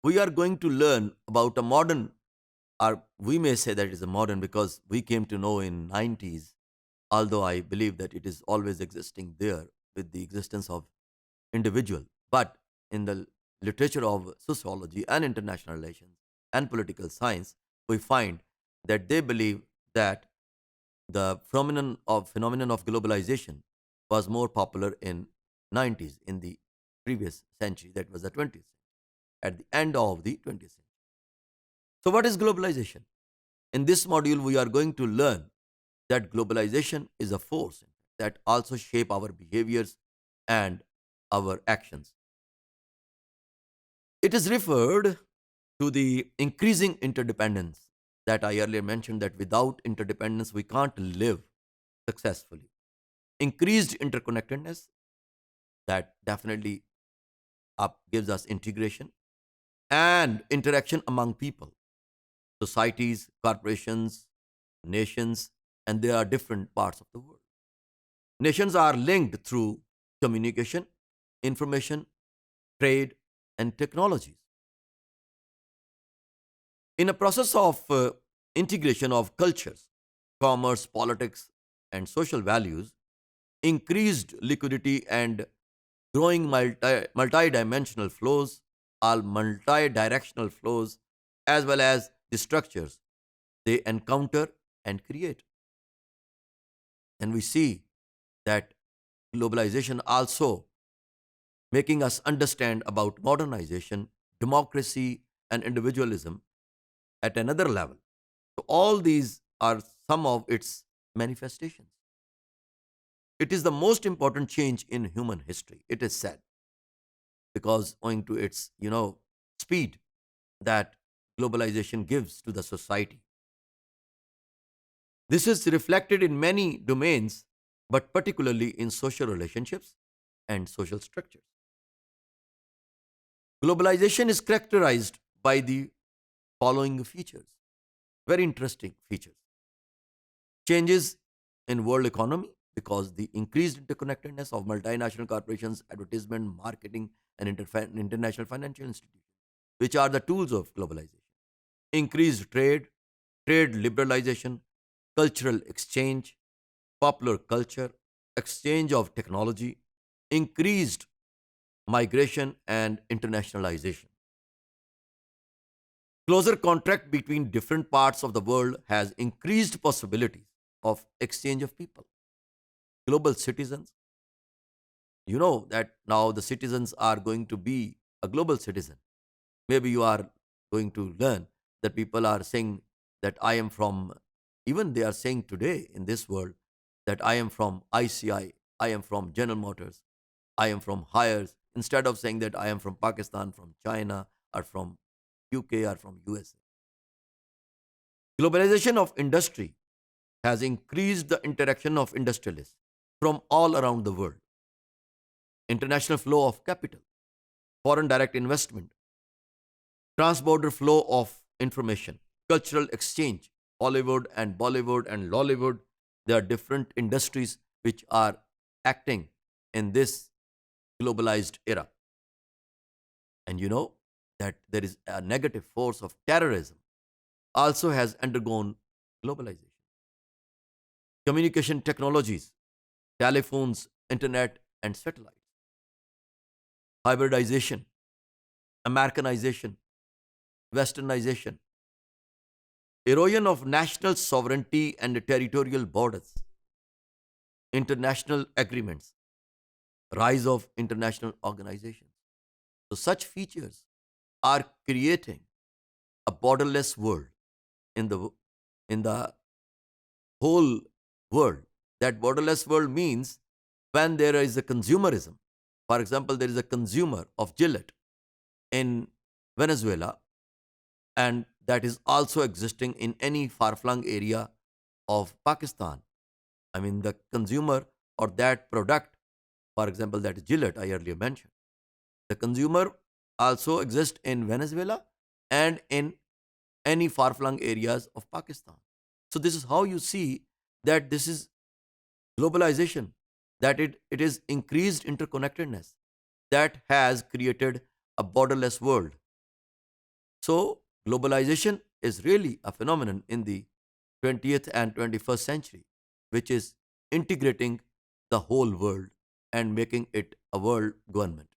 we are going to learn about a modern, or we may say that it is a modern because we came to know in 90s, although I believe that it is always existing there with the existence of individual. But in the literature of sociology and international relations and political science, we find that they believe that the phenomenon of globalization was more popular in 90s, in the previous century, that was the 20th century, at the end of the 20th century. So what is globalization? In this module we are going to learn that globalization is a force that also shape our behaviors and our actions. It is referred to the increasing interdependence that I earlier mentioned, that without interdependence we can't live successfully. Increased interconnectedness that definitely gives us integration and interaction among people, societies, corporations, nations, and there are different parts of the world. Nations are linked through communication, information, trade, and technologies. In a process of integration of cultures, commerce, politics, and social values, increased liquidity and growing multi-dimensional flows, all multi-directional flows, as well as the structures they encounter and create. And we see that globalization also making us understand about modernization, democracy, and individualism at another level. So all these are some of its manifestations. It is the most important change in human history, it is said, because owing to its, speed that globalization gives to the society. This is reflected in many domains, but particularly in social relationships and social structures. Globalization is characterized by the following features, very interesting features. Changes in world economy because the increased interconnectedness of multinational corporations, advertisement, marketing, and international financial institutions, which are the tools of globalization. Increased trade, trade liberalization, cultural exchange, popular culture, exchange of technology, increased migration and internationalization. Closer contact between different parts of the world has increased possibilities of exchange of people. Global citizens, you know that now the citizens are going to be a global citizen. Maybe you are going to learn that people are saying that I am from, even they are saying today in this world that I am from ICI, I am from General Motors, I am from Hires, instead of saying that I am from Pakistan, from China, or from UK, or from USA. Globalization of industry has increased the interaction of industrialists from all around the world. International flow of capital, foreign direct investment, transborder flow of information, cultural exchange, Hollywood and Bollywood and Lollywood. There are different industries which are acting in this globalized era. And you know that there is a negative force of terrorism also has undergone globalization. Communication technologies, telephones, internet, and satellites, hybridization, Americanization, westernization, erosion of national sovereignty and territorial borders, international agreements, rise of international organizations. So, such features are creating a borderless world in the whole world. That borderless world means when there is a consumerism. For example, there is a consumer of Gillette in Venezuela, and that is also existing in any far flung area of Pakistan. I mean, the consumer or that product, for example, that is Gillette I earlier mentioned. The consumer also exists in Venezuela and in any far flung areas of Pakistan. So, this is how you see that this is globalization, that it is increased interconnectedness that has created a borderless world. So, globalization is really a phenomenon in the 20th and 21st century, which is integrating the whole world and making it a world government.